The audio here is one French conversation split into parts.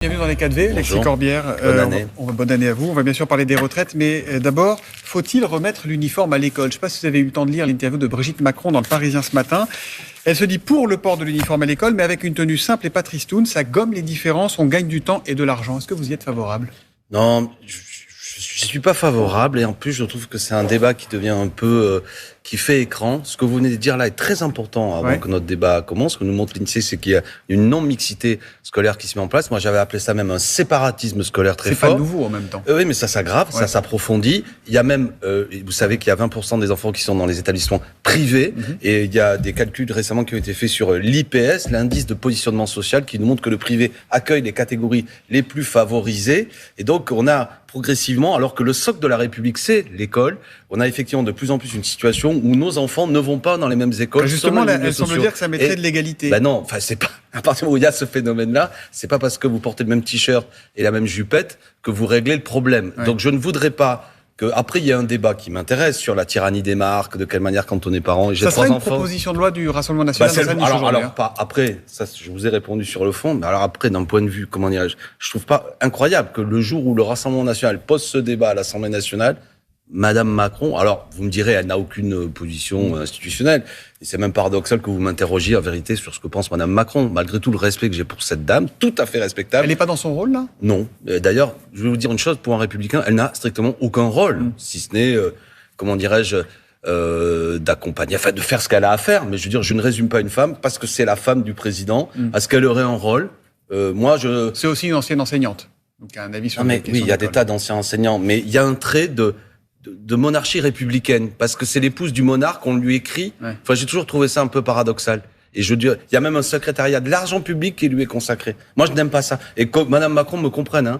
Bienvenue dans les 4V, Alexis Corbière. Bonne année. Bonne année à vous. On va bien sûr parler des retraites, mais d'abord, faut-il remettre l'uniforme à l'école ? Je ne sais pas si vous avez eu le temps de lire l'interview de Brigitte Macron dans Le Parisien ce matin. Elle se dit pour le port de l'uniforme à l'école, mais avec une tenue simple et pas tristoune. Ça gomme les différences, on gagne du temps et de l'argent. Est-ce que vous y êtes favorable ? Non, je suis pas favorable et en plus je trouve que c'est un débat qui devient un peu qui fait écran. Ce que vous venez de dire là est très important avant que notre débat commence. Ce que nous montre l'INSEE, c'est qu'il y a une non-mixité scolaire qui se met en place. Moi, j'avais appelé ça même un séparatisme scolaire très fort. C'est pas nouveau en même temps. Oui, mais ça s'aggrave, ça s'approfondit. Il y a même, vous savez qu'il y a 20% des enfants qui sont dans les établissements privés et il y a des calculs récemment qui ont été faits sur l'IPS, l'indice de positionnement social, qui nous montre que le privé accueille les catégories les plus favorisées. Et donc, on a progressivement, alors que le socle de la République, c'est l'école, on a effectivement de plus en plus une situation où nos enfants ne vont pas dans les mêmes écoles. Justement, elle semble dire que ça mettrait de l'égalité. Ben non, enfin c'est pas. À partir du moment où il y a ce phénomène-là, c'est pas parce que vous portez le même t-shirt et la même jupette que vous réglez le problème. Ouais. Donc je ne voudrais pas que après il y a un débat qui m'intéresse sur la tyrannie des marques, de quelle manière quand on est parent. Et j'ai 3 enfants. Ça serait une proposition de loi du Rassemblement national. Alors pas après. Ça, je vous ai répondu sur le fond. Mais alors après, d'un point de vue, comment dirais-je, je trouve pas incroyable que le jour où le Rassemblement national pose ce débat à l'Assemblée nationale, Madame Macron, alors vous me direz, elle n'a aucune position institutionnelle, et c'est même paradoxal que vous m'interrogiez en vérité sur ce que pense Madame Macron, malgré tout le respect que j'ai pour cette dame, tout à fait respectable. Elle n'est pas dans son rôle là ? Non. D'ailleurs, je vais vous dire une chose, pour un républicain, elle n'a strictement aucun rôle, si ce n'est, comment dirais-je, d'accompagner, enfin de faire ce qu'elle a à faire. Mais je veux dire, je ne résume pas une femme parce que c'est la femme du président. Est-ce qu'elle aurait un rôle ? C'est aussi une ancienne enseignante. Donc un avis sur oui, il y a des tas d'anciens enseignants, mais il y a un trait de monarchie républicaine, parce que c'est l'épouse du monarque, on lui écrit. Ouais. Enfin, j'ai toujours trouvé ça un peu paradoxal. Et je dis, il y a même un secrétariat de l'argent public qui lui est consacré. Moi, je n'aime pas ça. Et que Madame Macron me comprenne,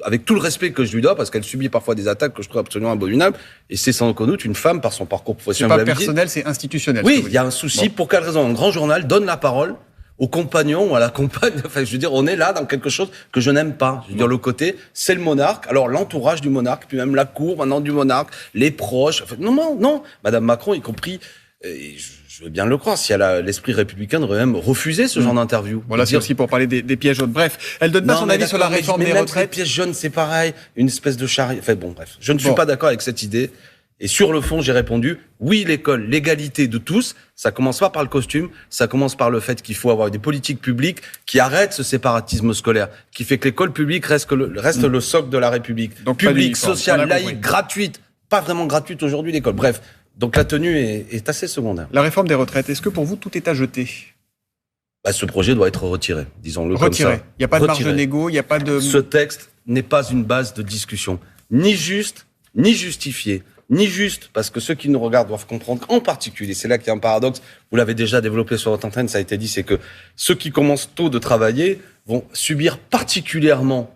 avec tout le respect que je lui dois, parce qu'elle subit parfois des attaques que je trouve absolument abominables, et c'est sans aucun doute une femme par son parcours professionnel. C'est pas personnel, c'est institutionnel. Oui, il y a un souci. Bon. Pour quelle raison ? Un grand journal donne la parole au compagnon ou à la compagne. Enfin, je veux dire, on est là dans quelque chose que je n'aime pas. Je veux dire, le côté, c'est le monarque. Alors, l'entourage du monarque, puis même la cour, maintenant, du monarque, les proches. Enfin, non. Madame Macron, y compris, je veux bien le croire, si elle a l'esprit républicain, aurait même refusé ce genre d'interview. Voilà, c'est aussi pour parler des pièges jaunes. Bref, elle donne pas son avis sur la réforme des retraites. Les pièges jaunes, c'est pareil. Une espèce de charrière. Enfin, bon, bref. Je ne suis pas d'accord avec cette idée. Et sur le fond, j'ai répondu, oui, l'école, l'égalité de tous, ça commence pas par le costume, ça commence par le fait qu'il faut avoir des politiques publiques qui arrêtent ce séparatisme scolaire, qui fait que l'école publique reste le socle de la République. Donc publique, sociale, laïque, gratuite, pas vraiment gratuite aujourd'hui l'école. Bref, donc la tenue est assez secondaire. La réforme des retraites, est-ce que pour vous, tout est à jeter ? Ce projet doit être retiré, disons-le comme ça. Il n'y a pas de marge de négo, il n'y a pas de... Ce texte n'est pas une base de discussion, ni juste, ni justifié. Ni juste, parce que ceux qui nous regardent doivent comprendre, en particulier, c'est là qu'il y a un paradoxe, vous l'avez déjà développé sur votre antenne, ça a été dit, c'est que ceux qui commencent tôt de travailler vont subir particulièrement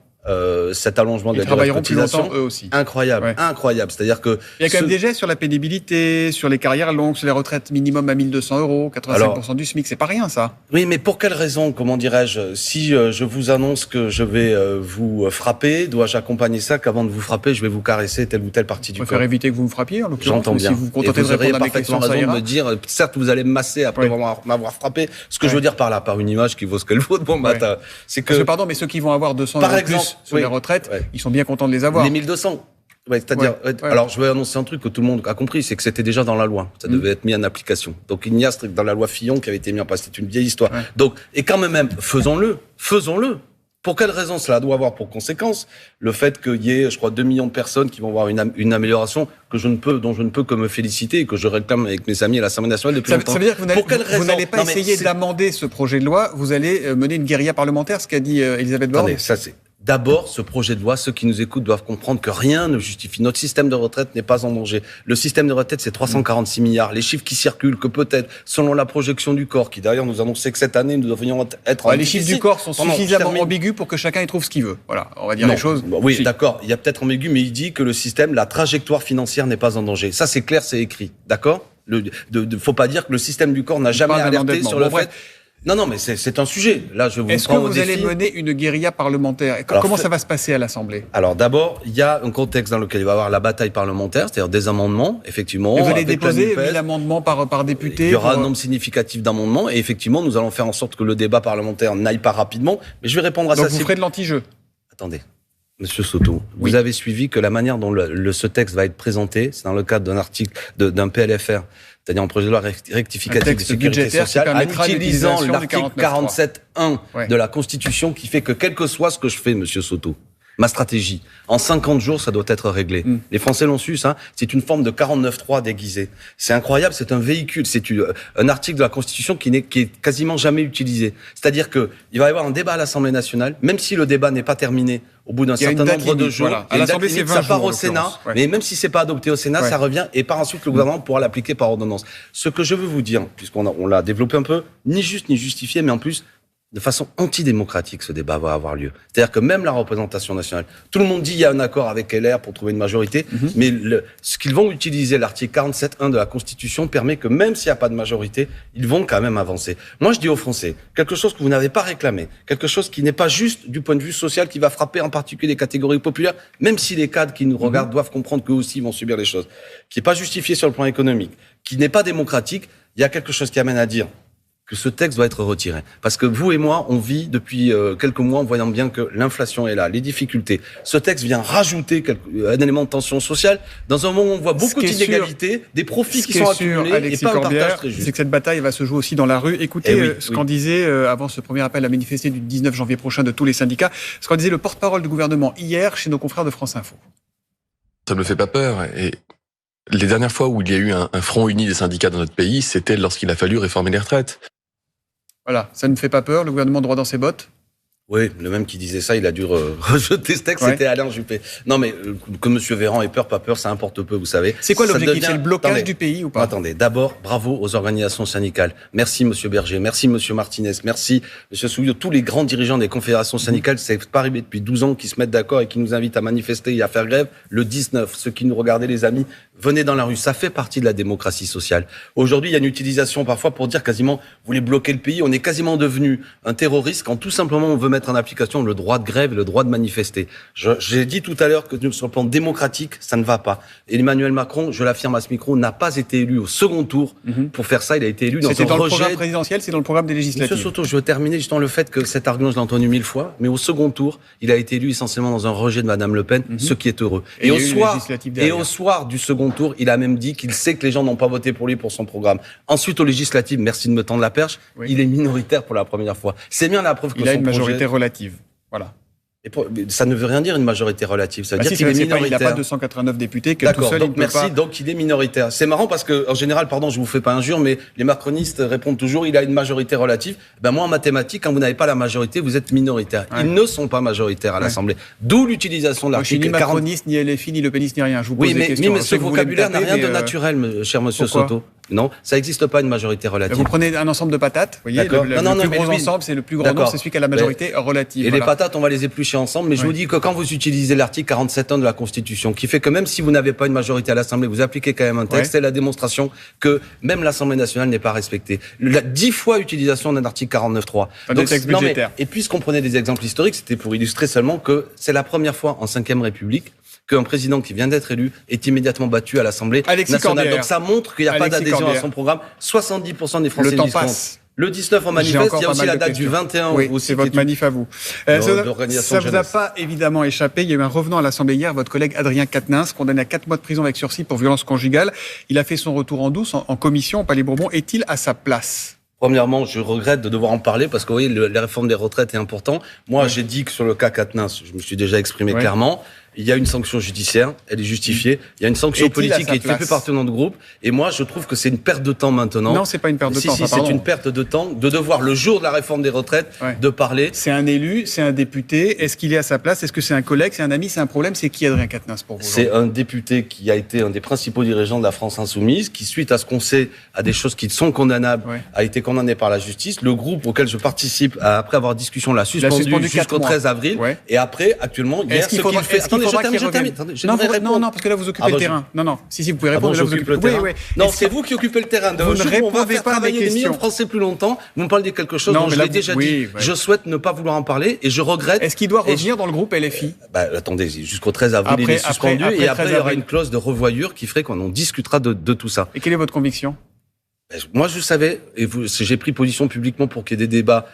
cet allongement de la durée de cotisation. Ils travailleront plus longtemps eux aussi. Incroyable. C'est-à-dire que... Il y a quand même des gestes sur la pénibilité, sur les carrières longues, sur les retraites minimum à 1 200 €, 85% du SMIC, c'est pas rien ça. Oui, mais pour quelle raison, comment dirais-je, si je vous annonce que je vais vous frapper, dois-je accompagner ça qu'avant de vous frapper, je vais vous caresser telle ou telle partie du corps ? Je préfère éviter que vous me frappiez, en l'occurrence. J'entends bien. Si vous vous contentez de répondre à mes questions, raison de me dire, certes, vous allez me masser après m'avoir frappé. Ce que je veux dire par là, par une image qui vaut ce qu'elle vaut de bon matin, c'est que... Pardon, mais ceux qui vont avoir 200 € plus sur les retraites, ils sont bien contents de les avoir. Les 1200. C'est-à-dire, alors je vais annoncer un truc que tout le monde a compris, c'est que c'était déjà dans la loi. Ça devait être mis en application. Donc il n'y a strict dans la loi Fillon qui avait été mis en place. C'est une vieille histoire. Donc, et quand même, faisons-le. Pour quelle raison cela doit avoir pour conséquence le fait qu'il y ait, je crois, 2 millions de personnes qui vont avoir une amélioration dont je ne peux que me féliciter et que je réclame avec mes amis à l'Assemblée nationale depuis longtemps. Ça veut dire que vous n'allez pas essayer d'amender ce projet de loi, vous allez mener une guérilla parlementaire, ce qu'a dit Elisabeth Borne. Ça c'est... D'abord, ce projet de loi, ceux qui nous écoutent doivent comprendre que rien ne justifie. Notre système de retraite n'est pas en danger. Le système de retraite, c'est 346 milliards. Les chiffres qui circulent, que peut-être, selon la projection du corps, qui d'ailleurs nous annonçait que cette année, nous devrions être en les chiffres du corps sont suffisamment ambigus pour que chacun y trouve ce qu'il veut. Voilà, on va dire les choses. Oui, d'accord, il y a peut-être ambigu, mais il dit que le système, la trajectoire financière n'est pas en danger. Ça, c'est clair, c'est écrit. D'accord ? Faut pas dire que le système du corps n'a jamais alerté sur le fait... Non, mais c'est un sujet. Là, je vous Est-ce que vous allez mener une guérilla parlementaire? Comment ça va se passer à l'Assemblée? Alors d'abord, il y a un contexte dans lequel il va y avoir la bataille parlementaire, c'est-à-dire des amendements, effectivement. Et vous allez déposer 1000 amendements par député? Il y aura un nombre significatif d'amendements et effectivement, nous allons faire en sorte que le débat parlementaire n'aille pas rapidement. Mais je vais répondre à ça. Donc vous ferez de l'anti-jeu? Attendez. Monsieur Soto, vous avez suivi que la manière dont ce texte va être présenté, c'est dans le cadre d'un article, d'un PLFR, c'est-à-dire un projet de loi rectificatif de sécurité sociale, en utilisant l'article 47.1 de la Constitution qui fait que quel que soit ce que je fais, monsieur Soto, ma stratégie, en 50 jours, ça doit être réglé. Les Français l'ont su, ça. C'est une forme de 49.3 déguisé. C'est incroyable, c'est un véhicule, c'est un article de la Constitution qui est quasiment jamais utilisé. C'est-à-dire que il va y avoir un débat à l'Assemblée nationale, même si le débat n'est pas terminé au bout d'un certain nombre de jours. Voilà. À l'Assemblée, c'est 20 ça jours, part au Sénat, mais même si c'est pas adopté au Sénat, ça revient et par ensuite le gouvernement pourra l'appliquer par ordonnance. Ce que je veux vous dire, puisqu'on l'a développé un peu, ni juste ni justifié, mais en plus, de façon antidémocratique, ce débat va avoir lieu. C'est-à-dire que même la représentation nationale, tout le monde dit qu'il y a un accord avec LR pour trouver une majorité, mais ce qu'ils vont utiliser, l'article 47.1 de la Constitution, permet que même s'il n'y a pas de majorité, ils vont quand même avancer. Moi, je dis aux Français, quelque chose que vous n'avez pas réclamé, quelque chose qui n'est pas juste du point de vue social, qui va frapper en particulier les catégories populaires, même si les cadres qui nous regardent doivent comprendre qu'eux aussi vont subir les choses, qui n'est pas justifié sur le plan économique, qui n'est pas démocratique, il y a quelque chose qui amène à dire que ce texte doit être retiré. Parce que vous et moi, on vit depuis quelques mois en voyant bien que l'inflation est là, les difficultés. Ce texte vient rajouter un élément de tension sociale dans un moment où on voit beaucoup d'inégalités, des profits qui sont accumulés et pas un partage très juste. C'est que cette bataille va se jouer aussi dans la rue. Écoutez ce qu'en disait, avant ce premier appel à manifester du 19 janvier prochain de tous les syndicats, ce qu'en disait le porte-parole du gouvernement hier chez nos confrères de France Info. Ça ne me fait pas peur. Et les dernières fois où il y a eu un front uni des syndicats dans notre pays, c'était lorsqu'il a fallu réformer les retraites. Voilà, ça ne fait pas peur, le gouvernement droit dans ses bottes? Oui, le même qui disait ça, il a dû rejeter ce texte, c'était Alain Juppé. Non mais que M. Véran ait peur, pas peur, ça importe peu, vous savez. C'est quoi l'objectif? C'est le blocage du pays ou pas? Attendez, d'abord, bravo aux organisations syndicales. Merci M. Berger, merci M. Martinez, merci M. Souillot, tous les grands dirigeants des confédérations syndicales, c'est pas arrivé depuis 12 ans, qui se mettent d'accord et qui nous invitent à manifester et à faire grève. Le 19, ceux qui nous regardaient, les amis, venez dans la rue, ça fait partie de la démocratie sociale. Aujourd'hui, il y a une utilisation parfois pour dire quasiment, vous voulez bloquer le pays, on est quasiment devenu un terroriste quand tout simplement on veut mettre en application le droit de grève et le droit de manifester. J'ai dit tout à l'heure que sur le plan démocratique, ça ne va pas. Et Emmanuel Macron, je l'affirme à ce micro, n'a pas été élu au second tour pour faire ça, il a été élu dans un rejet. C'était dans le programme présidentiel, c'est dans le programme des législatives. Monsieur Soto, je veux terminer justement le fait que cet argument, je l'ai entendu 1000 fois, mais au second tour, il a été élu essentiellement dans un rejet de Madame Le Pen, ce qui est heureux. Et au soir du second tour, il a même dit qu'il sait que les gens n'ont pas voté pour lui pour son programme. Ensuite, aux législatives, merci de me tendre la perche, il est minoritaire pour la première fois. C'est bien la preuve que il a une majorité relative. Voilà. Et ça ne veut rien dire une majorité relative. Ça veut dire qu'il est minoritaire. Il n'a pas 289 députés, que tout seul, donc merci. Donc il est minoritaire. C'est marrant parce que en général, pardon, je vous fais pas injure, mais les macronistes répondent toujours il a une majorité relative. Ben moi en mathématiques, quand vous n'avez pas la majorité, vous êtes minoritaire. Ils ne sont pas majoritaires à l'Assemblée. D'où l'utilisation de l'article 40. Je suis ni macroniste, ni LFI, ni Le Peniste, ni rien. Je vous pose des questions. Oui, mais ce vocabulaire n'a rien de naturel, cher Monsieur Soto. Non, ça n'existe pas une majorité relative. Vous prenez un ensemble de patates, vous voyez, le plus gros ensemble, c'est le plus grand nombre, c'est celui qui a la majorité relative. Et les patates, on va les éplucher ensemble, mais je vous dis que quand vous utilisez l'article 47.1 de la Constitution, qui fait que même si vous n'avez pas une majorité à l'Assemblée, vous appliquez quand même un texte, c'est la démonstration que même l'Assemblée nationale n'est pas respectée. 10 fois utilisation d'un article 49.3. Et puisqu'on prenait des exemples historiques, c'était pour illustrer seulement que c'est la première fois en 5e République qu'un président qui vient d'être élu est immédiatement battu à l'Assemblée nationale. Donc ça montre qu'il n'y a pas d'adhésion à son programme. 70% des Français disent contre. Le 19, on manifeste. Il y a aussi la date du 21. Oui, c'est votre manif à vous. Ça ne vous a pas évidemment échappé. Il y a eu un revenant à l'Assemblée hier, votre collègue Adrien Quatennens, condamné à 4 mois de prison avec sursis pour violence conjugale. Il a fait son retour en douce en commission au Palais Bourbon. Est-il à sa place? Premièrement, je regrette de devoir en parler parce que vous voyez, la réforme des retraites est importante. Moi, j'ai dit que sur le cas Quatennens, je me suis déjà exprimé clairement. Il y a une sanction judiciaire, elle est justifiée. Il y a une sanction politique qui fait plus partie de notre groupe. Et moi, je trouve que c'est une perte de temps maintenant. Non, c'est pas une perte de temps. Si, c'est une perte de temps de devoir, le jour de la réforme des retraites, de parler. C'est un élu, c'est un député. Est-ce qu'il est à sa place? Est-ce que c'est un collègue, c'est un ami, c'est un problème? C'est qui Adrien Quatennens pour vous? C'est un député qui a été un des principaux dirigeants de la France insoumise, qui, suite à ce qu'on sait, à des choses qui sont condamnables, a été condamné par la justice. Le groupe auquel je participe, après avoir discussion, l'a suspendu jusqu'au 13 avril. Et après, actuellement, hier, ce qu'il fait. faudra qu'il revienne. Attendez, Non, parce que là, vous occupez le terrain. Non. Si, vous pouvez répondre. Là, vous occupez le terrain. Oui. Non, c'est vous qui occupez le terrain. Vous ne répondez on va faire pas à mes travailler des millions questions. de Français plus longtemps. Vous me parlez de quelque chose Non, dont mais je là, l'ai déjà dit. ouais. Je souhaite ne pas vouloir en parler et je regrette. Est-ce qu'il doit revenir dans le groupe LFI? Attendez, jusqu'au 13 avril, il est suspendu et après, il y aura une clause de revoyure qui ferait qu'on en discutera de tout ça. Et quelle est votre conviction? Moi, je savais, et j'ai pris position publiquement pour qu'il y ait des débats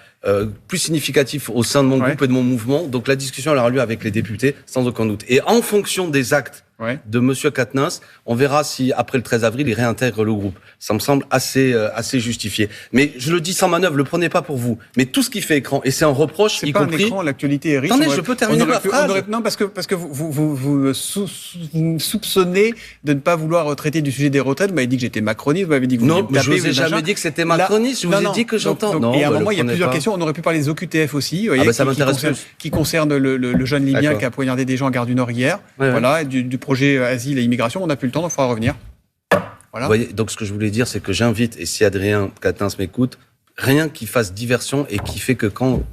plus significatifs au sein de mon groupe et de mon mouvement. Donc la discussion elle aura lieu avec les députés, sans aucun doute. Et en fonction des actes de Monsieur Quatennens, on verra si après le 13 avril, il réintègre le groupe. Ça me semble assez justifié. Mais je le dis sans manœuvre, le prenez pas pour vous. Mais tout ce qui fait écran, et c'est un reproche, c'est y pas compris. Un écran, l'actualité est riche. Attendez, je peux terminer ma phrase. Non, parce que vous soupçonnez de ne pas vouloir traiter du sujet des retraites. Vous m'avez dit que j'étais macroniste, vous m'avez dit que vous non, me tapez, je vous ai jamais dit que c'était macroniste. Je vous ai dit que j'entends. Et à un moment, il y a plusieurs questions. On aurait pu parler des OQTF aussi, ça m'intéresse plus. Qui concerne le jeune Libyen qui a poignardé des gens en gare du Nord hier. Voilà, du projet asile et immigration. On n'a plus le temps, donc il faudra revenir. Voilà. Vous voyez, donc ce que je voulais dire, c'est que j'invite, et si Adrien Quatennens m'écoute, rien qui fasse diversion et qui fait que quand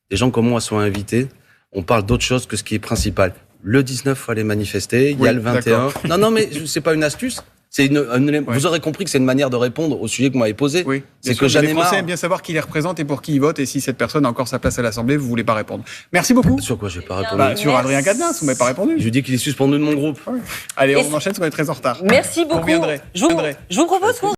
des gens comme moi sont invités, on parle d'autre chose que ce qui est principal. Le 19, il faut aller manifester. Il y a le 21. Non, mais c'est pas une astuce. Vous aurez compris que c'est une manière de répondre au sujet que vous m'avez posé. Oui. C'est que j'en ai marre. Les Français aiment bien savoir qui les représente et pour qui ils votent. Et si cette personne a encore sa place à l'Assemblée, vous voulez pas répondre. Merci beaucoup. Sur quoi je vais pas répondre? Sur Adrien Quatennens, vous m'avez pas répondu. Je lui dis qu'il est suspendu de mon groupe. Allez, on enchaîne, parce qu'on est très en retard. Merci beaucoup. On reviendrait. Je vous propose qu'on